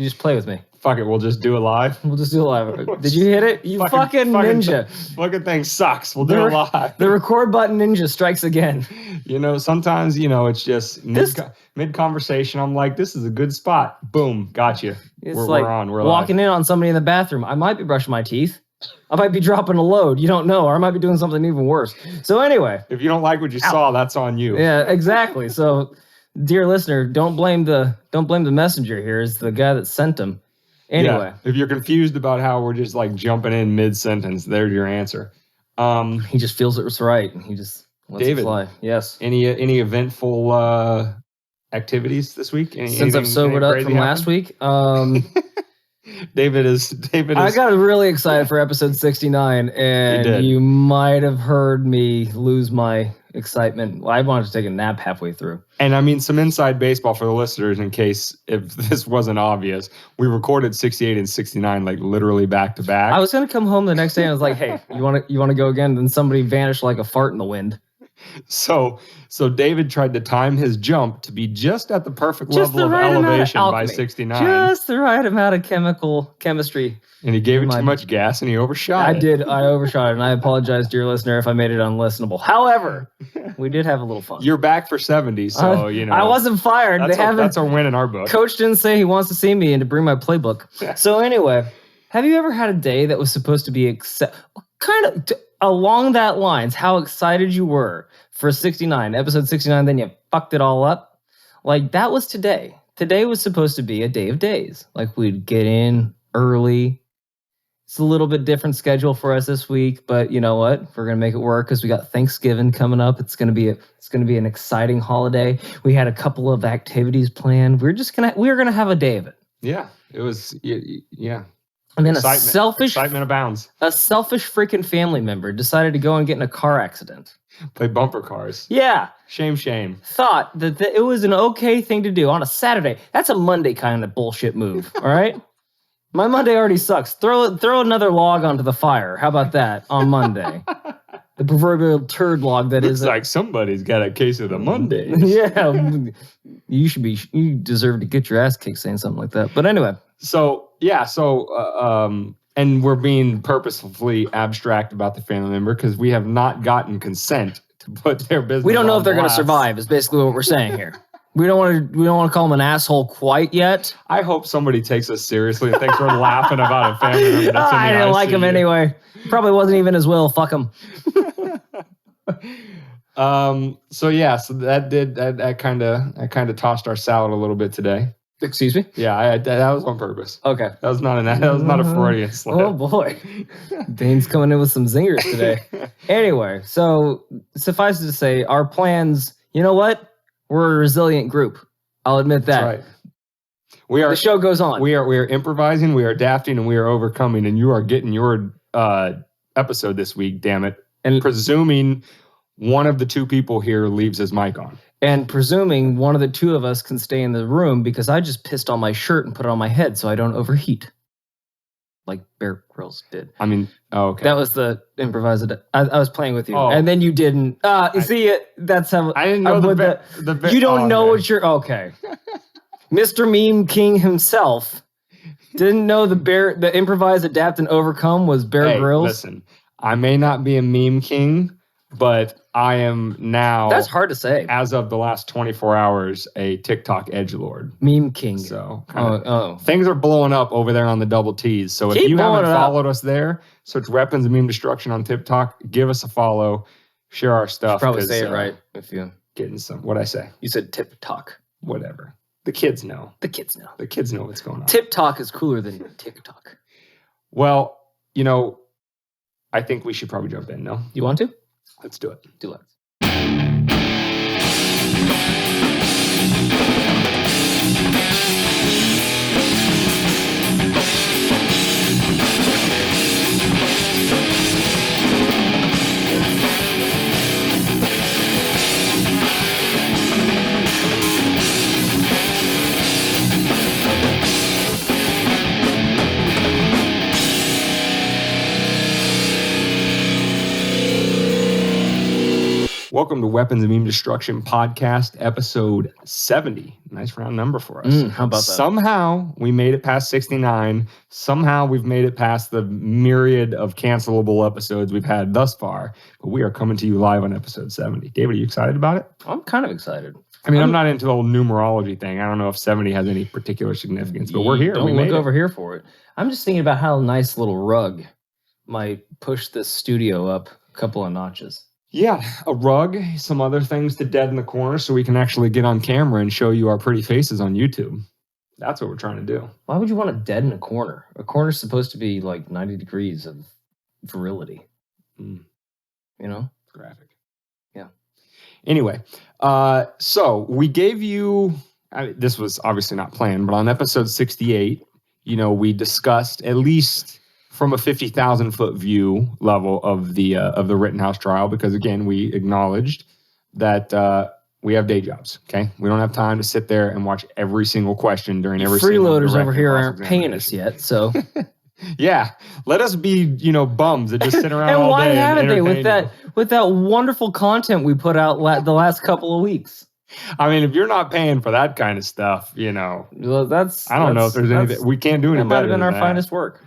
You just play with me. Fuck it, we'll just do it live. We'll just do it live. Did you hit it? You fucking ninja. Fucking thing sucks. We'll do it live. The record button ninja strikes again. Sometimes, it's just mid-conversation. I'm like, this is a good spot. Boom, got you. We're on. We're walking live. in on somebody in the bathroom. I might be brushing my teeth. I might be dropping a load. You don't know. Or I might be doing something even worse. So anyway. If you don't like what you saw, that's on you. Yeah, exactly. So, dear listener, don't blame the messenger here. It's the guy that sent them. Anyway. Yeah, if you're confused about how we're just like jumping in mid-sentence, there's your answer. He just feels it's right. He just lets it fly. Yes. Any eventful activities this week? Since I've sobered up from last week? David is. I got really excited for episode 69, and you might have heard me lose my excitement. Well, I wanted to take a nap halfway through. And I mean, some inside baseball for the listeners, in case if this wasn't obvious. We recorded 68 and 69 like literally back to back. I was gonna come home the next day and I was like, "Hey, you want to go again?" Then somebody vanished like a fart in the wind. So David tried to time his jump to be just at the perfect level of elevation by 69. Just the right amount of chemistry. And he gave it too much gas and he overshot it. I overshot it, and I apologize, dear listener, if I made it unlistenable. However, we did have a little fun. You're back for 70, so I wasn't fired. That's a win in our book. Coach didn't say he wants to see me and to bring my playbook. So anyway, have you ever had a day that was supposed to be along that lines, how excited you were for episode 69, then you fucked it all up? Like, that was today. Today was supposed to be a day of days. Like, we'd get in early. It's a little bit different schedule for us this week, but you know what? We're gonna make it work because we got Thanksgiving coming up. It's gonna be an exciting holiday. We had a couple of activities planned. We're gonna have a day of it. Yeah, it was. Yeah. And then excitement abounds. A selfish freaking family member decided to go and get in a car accident. Play bumper cars. Yeah. Shame. Thought that it was an okay thing to do on a Saturday. That's a Monday kind of bullshit move, all right? My Monday already sucks. Throw another log onto the fire. How about that on Monday? The proverbial turd log that is. It's like somebody's got a case of the Mondays. Yeah. You deserve to get your ass kicked saying something like that. But anyway. And we're being purposefully abstract about the family member because we have not gotten consent to put their business. We don't know if they're going to survive. Is basically what we're saying here. We don't want to call him an asshole quite yet. I hope somebody takes us seriously and thinks we're laughing about a family member that's in the I didn't like him anyway. Probably wasn't even his will. Fuck him. So that kind of tossed our salad a little bit today. Excuse me? Yeah, that was on purpose. Okay. That was not a Freudian slip. Oh boy. Dane's coming in with some zingers today. Anyway, so suffice it to say, our plans, you know what? We're a resilient group. I'll admit that. That's right. The show goes on. We are improvising, we are adapting, and we are overcoming, and you are getting your episode this week, damn it. And presuming one of the two people here leaves his mic on. And presuming one of the two of us can stay in the room because I just pissed on my shirt and put it on my head so I don't overheat. Like Bear Grylls did. I mean, okay. That was the improvised. I was playing with you. And then you didn't. That's how. I didn't know you don't know what you're. Okay. Mr. Meme King himself didn't know the improvise, adapt, and overcome was Bear Grylls. Listen, I may not be a meme king, but I am now. That's hard to say. As of the last 24 hours, a TikTok edgelord. Meme king. So things are blowing up over there on the double T's. So if you haven't followed us there, search Weapons and Meme Destruction on TikTok. Give us a follow. Share our stuff. You probably say it right if you getting some. What'd I say? You said TikTok. Whatever. The kids know. The kids know. The kids know what's going on. TikTok is cooler than TikTok. Well, I think we should probably jump in. No, you want to? Let's do it. Do it. Welcome to Weapons of Meme Destruction Podcast, episode 70. Nice round number for us. How about that? Somehow we made it past 69. Somehow we've made it past the myriad of cancelable episodes we've had thus far. But we are coming to you live on episode 70. David, are you excited about it? I'm kind of excited. I mean, I'm not into the whole numerology thing. I don't know if 70 has any particular significance, but we're here. Don't look over here for it. I'm just thinking about how a nice little rug might push this studio up a couple of notches. Yeah, a rug, some other things to dead in the corner so we can actually get on camera and show you our pretty faces on YouTube. That's what we're trying to do. Why would you want to dead in a corner? A corner's supposed to be like 90 degrees of virility. You know? Graphic. Yeah. Anyway, so we gave you, this was obviously not planned, but on episode 68, we discussed at least from a 50,000 foot view level of the Rittenhouse trial, because again, we acknowledged that we have day jobs. Okay, we don't have time to sit there and watch every single question during every freeloaders over here aren't paying us yet, so yeah, let us be bums that just sit around and all why day haven't they entertain with that wonderful content we put out the last couple of weeks? I mean, if you're not paying for that kind of stuff, well, I don't know if there's anything we can't do any better. That might have been our that. finest work.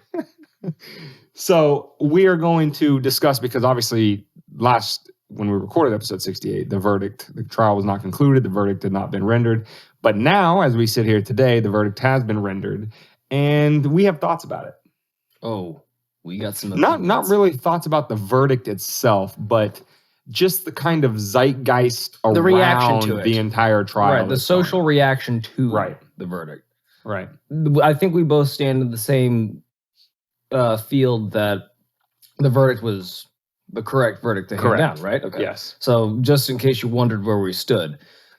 So we are going to discuss, because obviously when we recorded episode 68, the trial was not concluded. The verdict had not been rendered. But now, as we sit here today, the verdict has been rendered, and we have thoughts about it. Oh, we got some not really thoughts about the verdict itself, but just the kind of zeitgeist around the reaction to it. The entire trial. Right, the social reaction to the verdict. Right. I think we both stand in the same field that the verdict was the correct verdict to hand down, right? Okay. Yes. So just in case you wondered where we stood.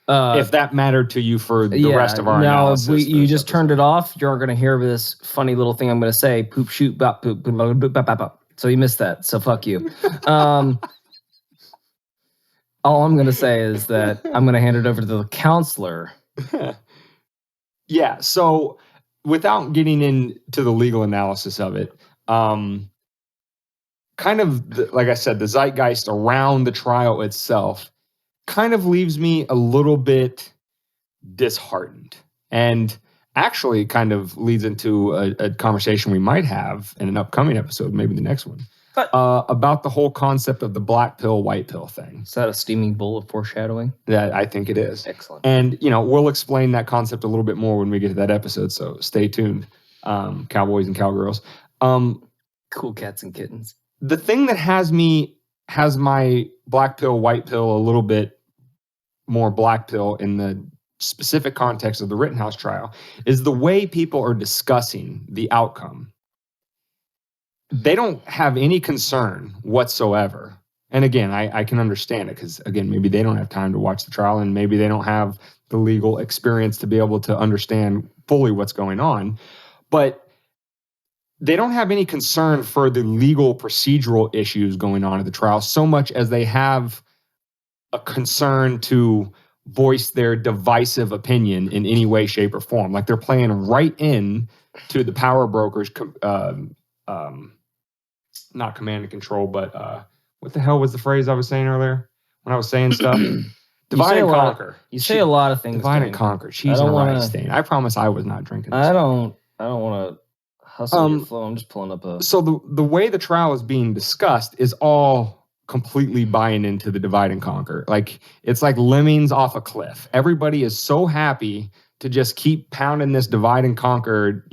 If that mattered to you for the rest of our analysis. Now, if you just turned it off, you're going to hear this funny little thing I'm going to say, poop, shoot, bop, poop, boop, boop, boop, bop, bop. So you missed that, so fuck you. All I'm going to say is that I'm going to hand it over to the counselor. Yeah, so without getting into the legal analysis of it, kind of, like I said, the zeitgeist around the trial itself kind of leaves me a little bit disheartened, and actually kind of leads into a conversation we might have in an upcoming episode, maybe the next one, about the whole concept of the black pill, white pill thing. Is that a steaming bowl of foreshadowing? That I think it is. Excellent. And, we'll explain that concept a little bit more when we get to that episode, so stay tuned, cowboys and cowgirls. Cool cats and kittens. The thing that has my black pill, white pill a little bit more black pill in the specific context of the Rittenhouse trial is the way people are discussing the outcome. They don't have any concern whatsoever. And again, I can understand it, because again, maybe they don't have time to watch the trial, and maybe they don't have the legal experience to be able to understand fully what's going on. But they don't have any concern for the legal procedural issues going on at the trial so much as they have a concern to voice their divisive opinion in any way, shape, or form. Like they're playing right in to the power brokers, not command and control, but what the hell was the phrase I was saying earlier when I was saying stuff? Divide and conquer. You say a lot of things. Divide and conquer. Cheese and rice stain. I promise I was not drinking this. I don't want to hustle your flow. I'm just pulling up a... So the way the trial is being discussed is all completely buying into the divide and conquer. Like, it's like lemmings off a cliff. Everybody is so happy to just keep pounding this divide and conquer,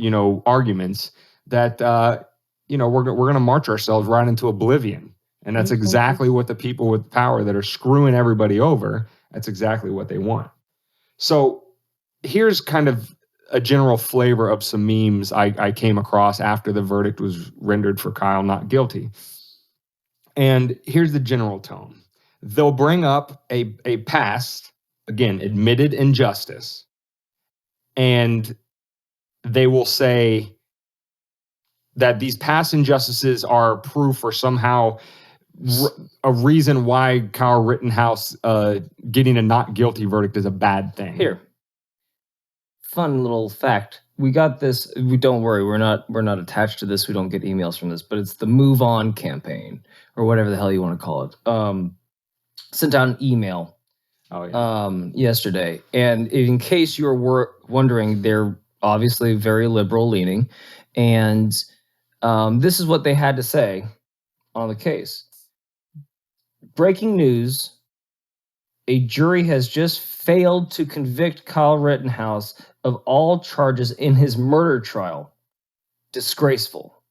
arguments that, we're going to march ourselves right into oblivion. And that's exactly what the people with power that are screwing everybody over, that's exactly what they want. So here's kind of a general flavor of some memes I came across after the verdict was rendered for Kyle not guilty. And here's the general tone. They'll bring up a past, again, admitted injustice, and they will say that these past injustices are proof or somehow a reason why Kyle Rittenhouse getting a not guilty verdict is a bad thing. Here, fun little fact. We got this. Don't worry, we're not attached to this. We don't get emails from this, but it's the Move On campaign or whatever the hell you want to call it. sent out an email yesterday. And in case you were wondering, they're obviously very liberal leaning. And this is what they had to say on the case. Breaking news. A jury has just failed to convict Kyle Rittenhouse of all charges in his murder trial. Disgraceful.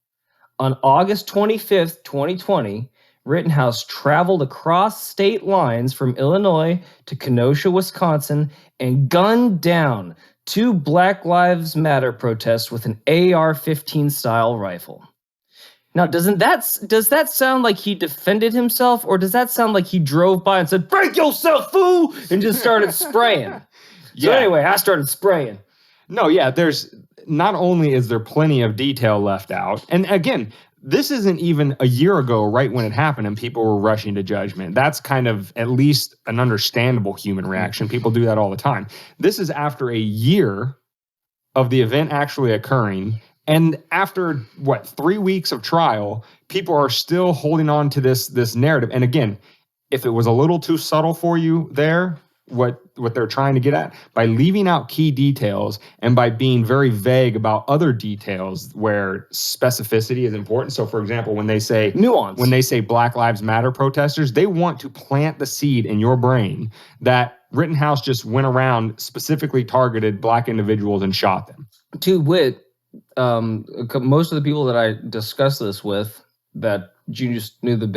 On August 25th, 2020, Rittenhouse traveled across state lines from Illinois to Kenosha, Wisconsin, and gunned down 2 Black Lives Matter protests with an AR-15 style rifle. Now, does that sound like he defended himself, or does that sound like he drove by and said, "Break yourself, fool," and just started spraying? So anyway, I started spraying. No, yeah, there's not only is there plenty of detail left out, and again, this isn't even a year ago, right when it happened, and people were rushing to judgment. That's kind of at least an understandable human reaction. People do that all the time. This is after a year of the event actually occurring. And after, 3 weeks of trial, people are still holding on to this narrative. And again, if it was a little too subtle for you there, what they're trying to get at, by leaving out key details and by being very vague about other details where specificity is important. So, for example, when they say nuance, when they say Black Lives Matter protesters, they want to plant the seed in your brain that Rittenhouse just went around, specifically targeted Black individuals and shot them. To wit, most of the people that I discussed this with, that just knew the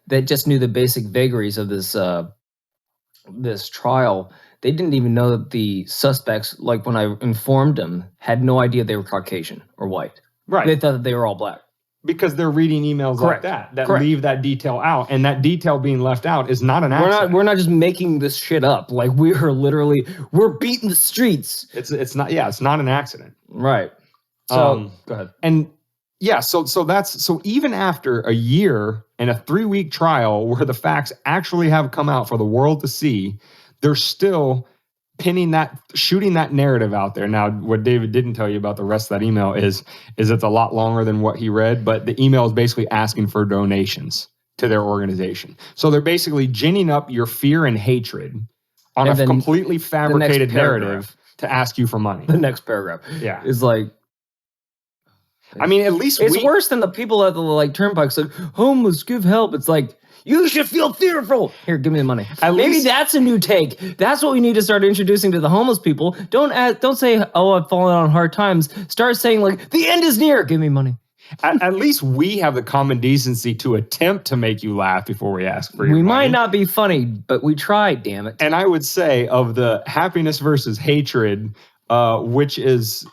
that just knew the basic vagaries of this trial, they didn't even know that the suspects, like when I informed them, had no idea they were Caucasian or white. Right. They thought that they were all Black. Because they're reading emails Correct. like that Correct. leave that detail out, and that detail being left out is not an accident. We're not just making this shit up. Like, we're beating the streets. It's not an accident. Right. So go ahead. And yeah, so even after a year and a 3-week trial where the facts actually have come out for the world to see, they're still shooting that narrative out there. Now, what David didn't tell you about the rest of that email is it's a lot longer than what he read, but the email is basically asking for donations to their organization. So they're basically ginning up your fear and hatred on a completely fabricated narrative to ask you for money. The next paragraph is like, I mean, at least it's worse than the people at the turnpikes like, homeless, give help. It's like, you should feel fearful. Here, give me the money. Maybe that's a new take. That's what we need to start introducing to the homeless people. Don't say, "Oh, I've fallen on hard times." Start saying like, "The end is near. Give me money." At least we have the common decency to attempt to make you laugh before we ask for your money. We might not be funny, but we tried. Damn it! And I would say, of the happiness versus hatred, which is,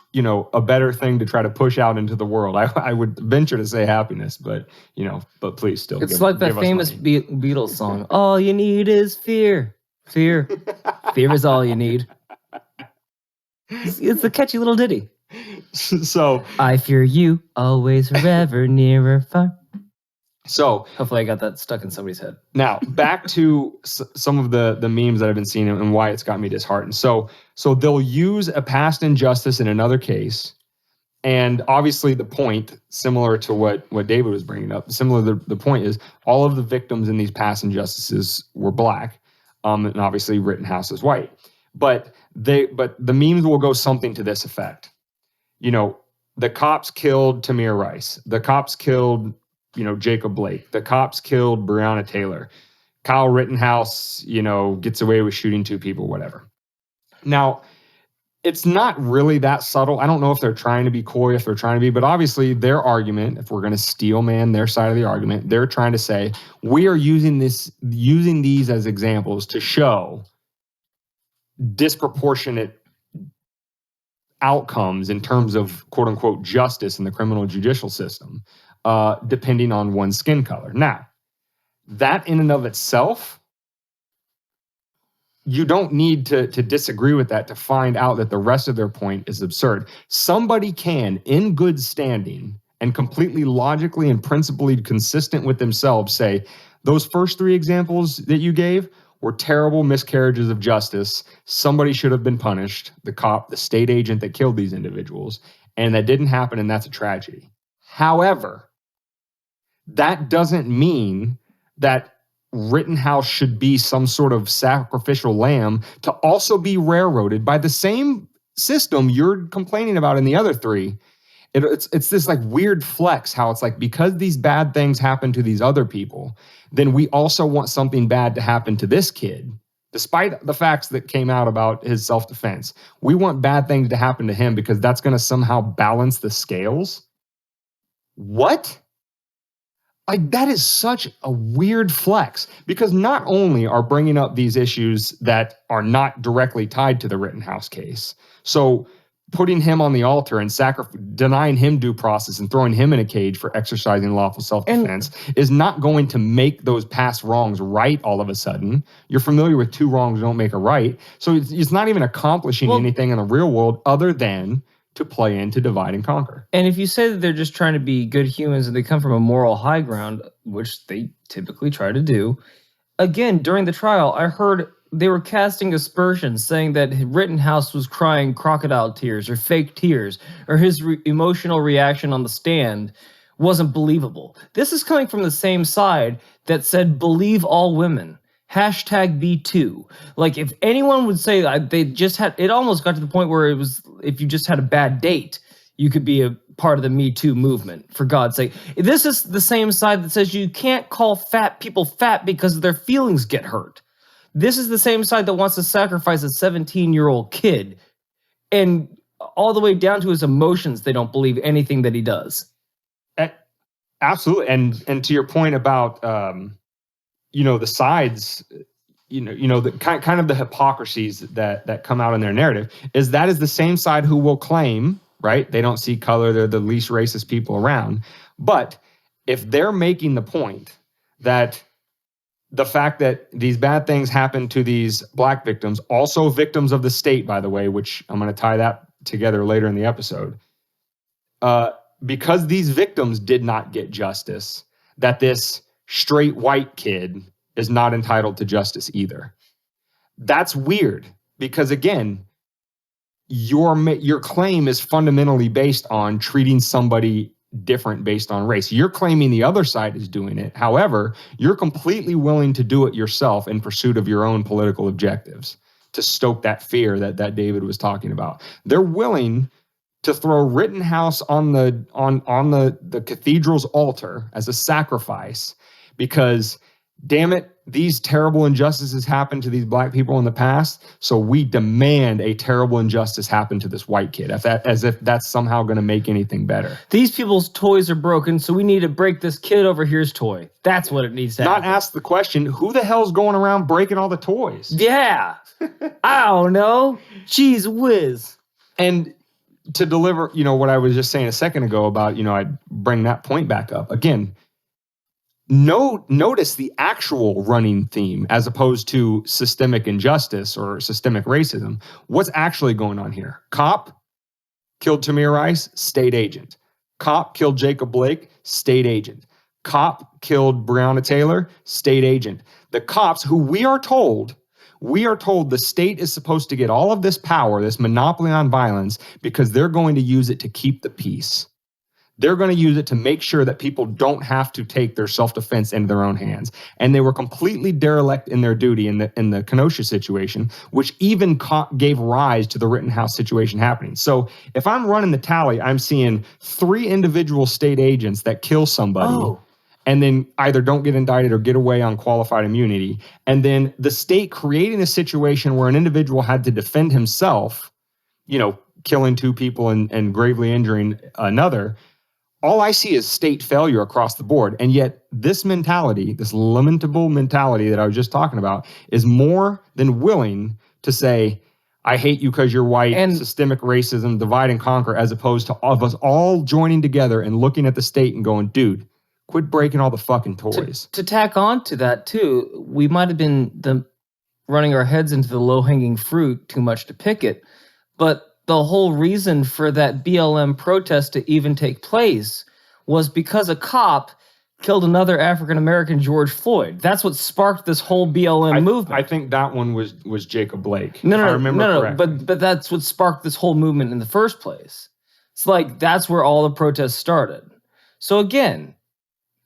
a better thing to try to push out into the world. I would venture to say happiness, but please still. It's like that famous Beatles song. All you need is fear. Fear. Fear is all you need. It's a catchy little ditty. So I fear you, always, forever, nearer, far. So hopefully I got that stuck in somebody's head. Now back to some of the memes that I've been seeing and why it's got me disheartened. So they'll use a past injustice in another case, and obviously the point, similar to what David was bringing up, the point is all of the victims in these past injustices were Black, and obviously Rittenhouse is white. But the memes will go something to this effect. The cops killed Tamir Rice. The cops killed Jacob Blake. The cops killed Breonna Taylor. Kyle Rittenhouse, gets away with shooting 2 people, whatever. Now, it's not really that subtle. I don't know if they're trying to be coy, if they're trying to be, but obviously their argument, if we're going to steel man their side of the argument, they're trying to say, we are using these as examples to show disproportionate outcomes in terms of quote unquote justice in the criminal judicial system. Depending on one's skin color. Now, that in and of itself, you don't need to disagree with that to find out that the rest of their point is absurd. Somebody can, in good standing and completely logically and principally consistent with themselves, say, those first 3 examples that you gave were terrible miscarriages of justice. Somebody should have been punished, the cop, the state agent that killed these individuals, and that didn't happen, and that's a tragedy. However, that doesn't mean that Rittenhouse should be some sort of sacrificial lamb to also be railroaded by the same system you're complaining about in the other three. It's this like weird flex how it's like, because these bad things happen to these other people, then we also want something bad to happen to this kid. Despite the facts that came out about his self-defense, we want bad things to happen to him because that's going to somehow balance the scales. What? Like, that is such a weird flex, because not only are bringing up these issues that are not directly tied to the Rittenhouse case, so putting him on the altar and denying him due process and throwing him in a cage for exercising lawful self-defense is not going to make those past wrongs right all of a sudden. You're familiar with two wrongs don't make a right. So it's not even accomplishing anything in the real world other than to play into divide and conquer. And if you say that they're just trying to be good humans and they come from a moral high ground, which they typically try to do, again, during the trial, I heard they were casting aspersions, saying that Rittenhouse was crying crocodile tears or fake tears, or his emotional reaction on the stand wasn't believable. This is coming from the same side that said, believe all women. #B2. Like, if anyone would say they just had, it almost got to the point where it was, if you just had a bad date, you could be a part of the Me Too movement, for God's sake. This is the same side that says you can't call fat people fat because their feelings get hurt. This is the same side that wants to sacrifice a 17-year-old kid, and all the way down to his emotions, they don't believe anything that he does. Absolutely. And to your point about, the sides, the kind of the hypocrisies that come out in their narrative is the same side who will claim, right, they don't see color, they're the least racist people around. But if they're making the point that the fact that these bad things happen to these black victims, also victims of the state, by the way, which I'm going to tie that together later in the episode, because these victims did not get justice, that this straight white kid is not entitled to justice either. That's weird, because again, your claim is fundamentally based on treating somebody different based on race. You're claiming the other side is doing it. However, you're completely willing to do it yourself in pursuit of your own political objectives, to stoke that fear that David was talking about. They're willing to throw Rittenhouse on the cathedral's altar as a sacrifice because, damn it, these terrible injustices happened to these black people in the past, so we demand a terrible injustice happen to this white kid, as if that's somehow going to make anything better. These people's toys are broken, so we need to break this kid over here's toy. That's what it needs to happen. Not ask the question, who the hell's going around breaking all the toys? Yeah. I don't know. Jeez whiz. And to deliver, what I was just saying a second ago about, I'd bring that point back up. Again, notice the actual running theme as opposed to systemic injustice or systemic racism. What's actually going on here? Cop killed Tamir Rice, state agent. Cop killed Jacob Blake, state agent. Cop killed Breonna Taylor, state agent. The cops, who we are told the state is supposed to get all of this power, this monopoly on violence, because they're going to use it to keep the peace. They're going to use it to make sure that people don't have to take their self-defense into their own hands. And they were completely derelict in their duty in the Kenosha situation, which even gave rise to the Rittenhouse situation happening. So if I'm running the tally, I'm seeing 3 individual state agents that kill somebody and then either don't get indicted or get away on qualified immunity. And then the state creating a situation where an individual had to defend himself, killing 2 people and gravely injuring another. All I see is state failure across the board. And yet this mentality, this lamentable mentality that I was just talking about, is more than willing to say, I hate you because you're white, and systemic racism, divide and conquer, as opposed to all of us all joining together and looking at the state and going, dude, quit breaking all the fucking toys. To tack on to that too, we might have been running our heads into the low-hanging fruit too much to pick it, but the whole reason for that BLM protest to even take place was because a cop killed another African-American, George Floyd. That's what sparked this whole BLM movement. I think that one was Jacob Blake. No, but that's what sparked this whole movement in the first place. It's like, that's where all the protests started. So again,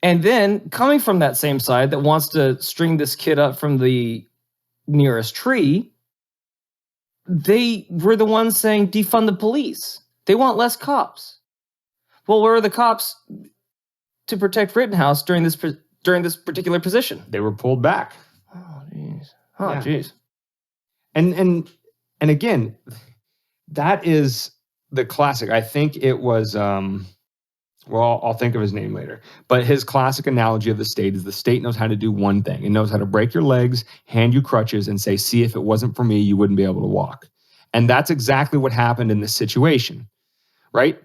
And then coming from that same side that wants to string this kid up from the nearest tree, they were the ones saying defund the police. They want less cops. Well, where are the cops to protect Rittenhouse during this particular position? They were pulled back. Oh, jeez. Oh, jeez. And again, that is the classic. I think it was, well, I'll think of his name later. But his classic analogy of the state is the state knows how to do one thing. It knows how to break your legs, hand you crutches, and say, see, if it wasn't for me, you wouldn't be able to walk. And that's exactly what happened in this situation, right?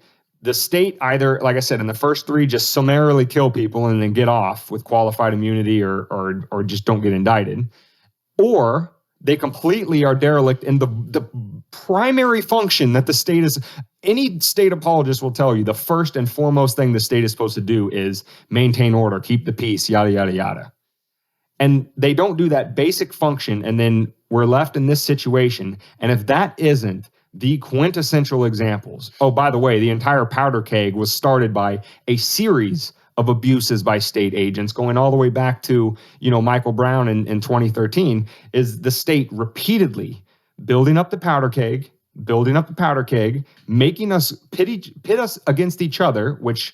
The state either, like I said, in the first three, just summarily kill people and then get off with qualified immunity or just don't get indicted. Or they completely are derelict in the primary function that the state is. Any state apologist will tell you the first and foremost thing the state is supposed to do is maintain order, keep the peace, yada, yada, yada. And they don't do that basic function, and then we're left in this situation. And if that isn't the quintessential examples, oh, by the way, the entire powder keg was started by a series of abuses by state agents going all the way back to, Michael Brown in 2013, is the state repeatedly building up the powder keg, making us pit us against each other, which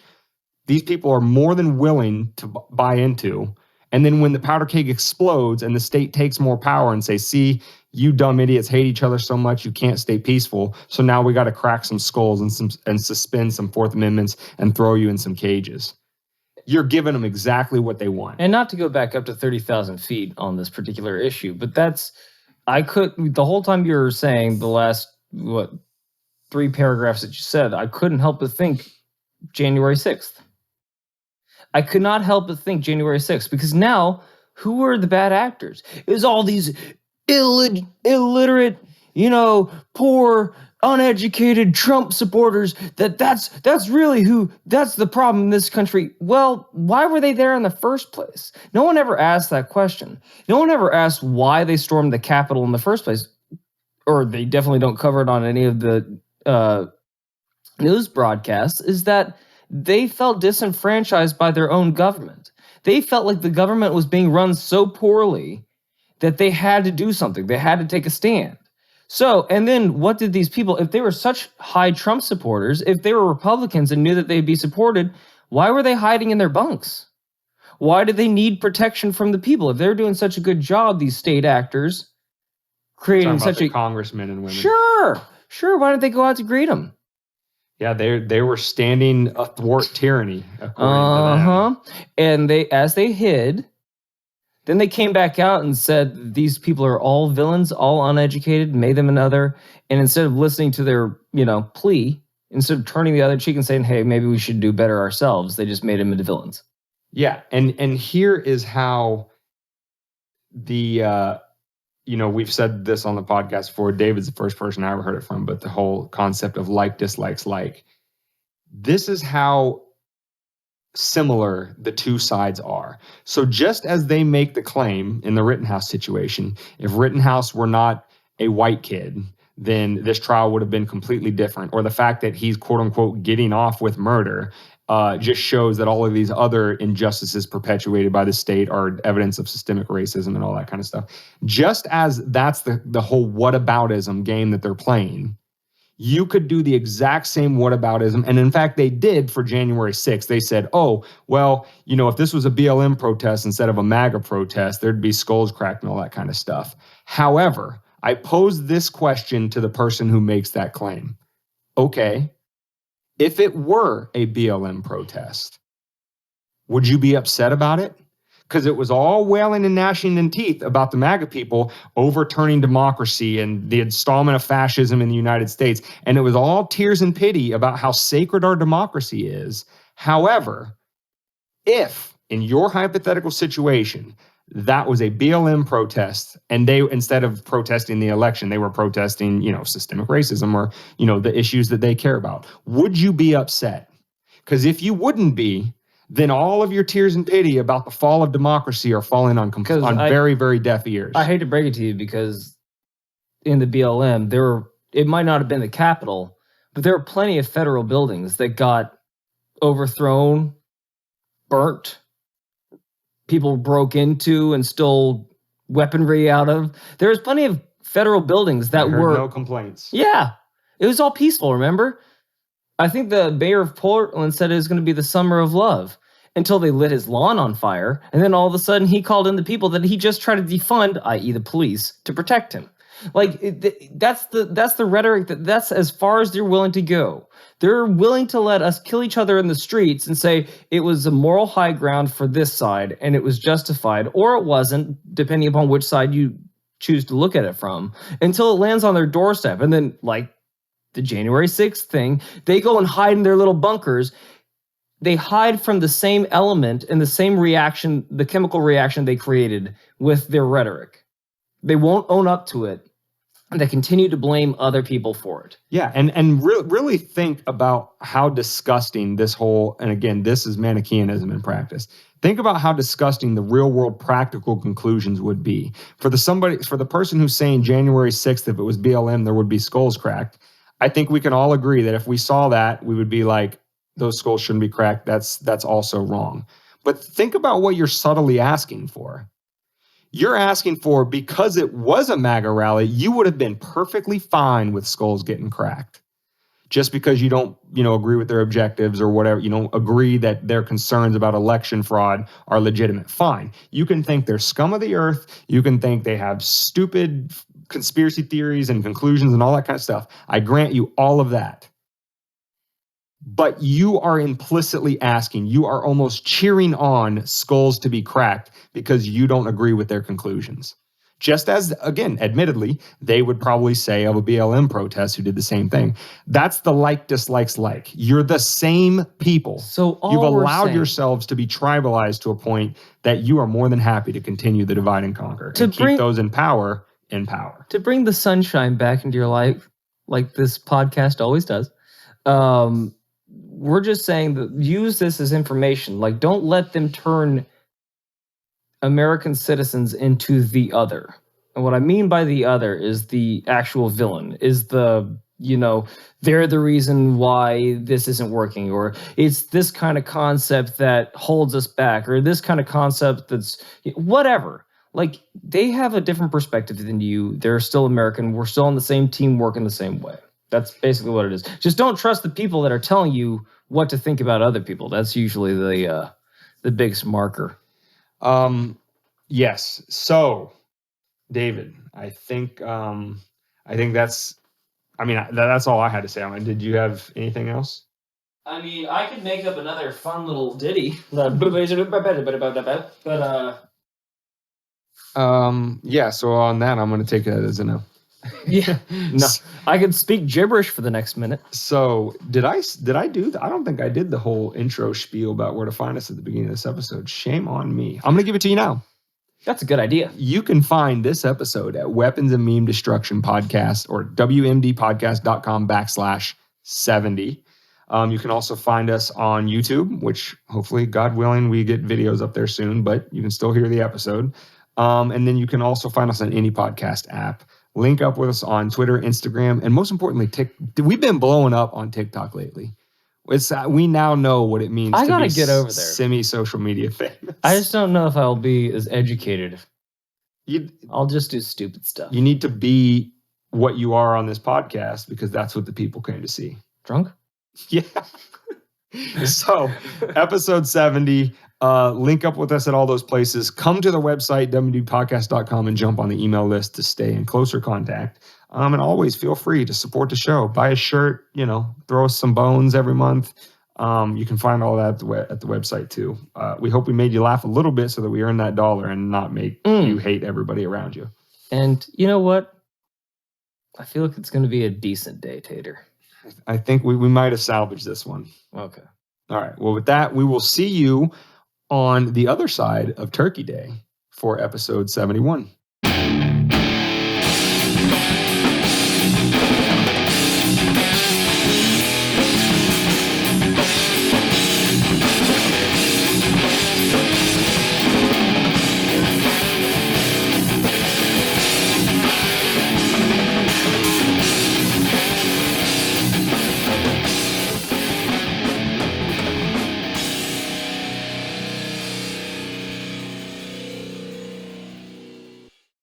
these people are more than willing to buy into. And then when the powder keg explodes and the state takes more power and say, see, you dumb idiots hate each other so much you can't stay peaceful. So now we got to crack some skulls and suspend some Fourth Amendments and throw you in some cages. You're giving them exactly what they want. And not to go back up to 30,000 feet on this particular issue, but the whole time you were saying the last, 3 paragraphs that you said, I couldn't help but think January 6th. I could not help but think January 6th, because now, who were the bad actors? It was all these illiterate, poor, uneducated Trump supporters. That's the problem in this country. Well, why were they there in the first place? No one ever asked that question. No one ever asked why they stormed the Capitol in the first place, or they definitely don't cover it on any of the news broadcasts, is that they felt disenfranchised by their own government. They felt like the government was being run so poorly that they had to do something. They had to take a stand. So, and then what did these people, if they were such high Trump supporters, if they were Republicans and knew that they'd be supported, why were they hiding in their bunks? Why did they need protection from the people? If they're doing such a good job, these state actors, creating such a congressmen and women. Sure. Why didn't they go out to greet them? Yeah, they were standing athwart tyranny. According to them. And as they hid, then they came back out and said these people are all villains, all uneducated, made them another. And instead of listening to their, plea, instead of turning the other cheek and saying, hey, maybe we should do better ourselves, they just made them into villains. Yeah, and here is how the we've said this on the podcast before. David's the first person I ever heard it from, but the whole concept of like, dislikes, like. This is how similar the two sides are. So just as they make the claim in the Rittenhouse situation, if Rittenhouse were not a white kid, then this trial would have been completely different. Or the fact that he's quote unquote getting off with murder just shows that all of these other injustices perpetuated by the state are evidence of systemic racism and all that kind of stuff. Just as that's the whole whataboutism game that they're playing, you could do the exact same whataboutism. And in fact, they did for January 6th. They said, oh, well, if this was a BLM protest instead of a MAGA protest, there'd be skulls cracked and all that kind of stuff. However, I pose this question to the person who makes that claim. Okay, if it were a BLM protest, would you be upset about it? Because it was all wailing and gnashing in teeth about the MAGA people overturning democracy and the installment of fascism in the United States. And it was all tears and pity about how sacred our democracy is. However, if in your hypothetical situation, that was a BLM protest, and they, instead of protesting the election, they were protesting, systemic racism or, the issues that they care about, would you be upset? Because if you wouldn't be, then all of your tears and pity about the fall of democracy are falling on very, very deaf ears. I hate to break it to you, because in the BLM, it might not have been the Capitol, but there were plenty of federal buildings that got overthrown, burnt, people broke into and stole weaponry out of. There was plenty of federal buildings that were no complaints. Yeah, it was all peaceful. Remember, I think the mayor of Portland said it was going to be the summer of love until they lit his lawn on fire, and then all of a sudden he called in the people that he just tried to defund, i.e., the police, to protect him. Like that's the rhetoric that's as far as they're willing to go. They're willing to let us kill each other in the streets and say it was a moral high ground for this side and it was justified, or it wasn't, depending upon which side you choose to look at it from, until it lands on their doorstep. And then, like the January 6th thing, they go and hide in their little bunkers. They hide from the same element and the same reaction, the chemical reaction they created with their rhetoric. They won't own up to it, and they continue to blame other people for it. Yeah, and really think about how disgusting this whole, and again, this is Manichaeanism in practice. Think about how disgusting the real world practical conclusions would be. For the person who's saying January 6th, if it was BLM, there would be skulls cracked. I think we can all agree that if we saw that, we would be like, those skulls shouldn't be cracked. That's also wrong. But think about what you're subtly asking for. You're asking for, because it was a MAGA rally, you would have been perfectly fine with skulls getting cracked. Just because you don't, agree with their objectives or whatever, you don't agree that their concerns about election fraud are legitimate. Fine. You can think they're scum of the earth. You can think they have stupid conspiracy theories and conclusions and all that kind of stuff. I grant you all of that. But you are implicitly asking, you are almost cheering on skulls to be cracked because you don't agree with their conclusions. Just as, again, admittedly, they would probably say of a BLM protest who did the same thing. That's the dislikes like. You're the same people. So you've allowed yourselves to be tribalized to a point that you are more than happy to continue the divide and conquer and keep those in power in power. To bring the sunshine back into your life, like this podcast always does, we're just saying that use this as information. Like, don't let them turn American citizens into the other. And what I mean by the other is the actual villain, is they're the reason why this isn't working, or it's this kind of concept that holds us back, or this kind of concept that's whatever. Like, they have a different perspective than you. They're still American. We're still on the same team, working the same way. That's basically what it is. Just don't trust the people that are telling you what to think about other people. That's usually the biggest marker. Yes. So, David, I think that's all I had to say on it. Did you have anything else? I mean, I could make up another fun little ditty, but yeah. So on that, I'm going to take it as a no. Yeah, no, I could speak gibberish for the next minute. So did I do that? I don't think I did the whole intro spiel about where to find us at the beginning of this episode. Shame on me. I'm going to give it to you now. That's a good idea. You can find this episode at Weapons and Meme Destruction Podcast or WMDpodcast.com/70. You can also find us on YouTube, which hopefully, God willing, we get videos up there soon, but you can still hear the episode. And then you can also find us on any podcast app. Link up with us on Twitter, Instagram, and most importantly, we've been blowing up on TikTok lately. We now know what it means to be get over there. Semi-social media famous. I just don't know if I'll be as educated. I'll just do stupid stuff. You need to be what you are on this podcast because that's what the people came to see. Drunk? Yeah. So, episode 70. Link up with us at all those places. Come to the website, wmdpodcast.com, and jump on the email list to stay in closer contact. And always feel free to support the show. Buy a shirt, throw us some bones every month. You can find all that at the website too. We hope we made you laugh a little bit so that we earn that dollar and not make you hate everybody around you. And you know what? I feel like it's going to be a decent day, Tater. I think we might have salvaged this one. Okay. All right. Well, with that, we will see you on the other side of Turkey Day for episode 71.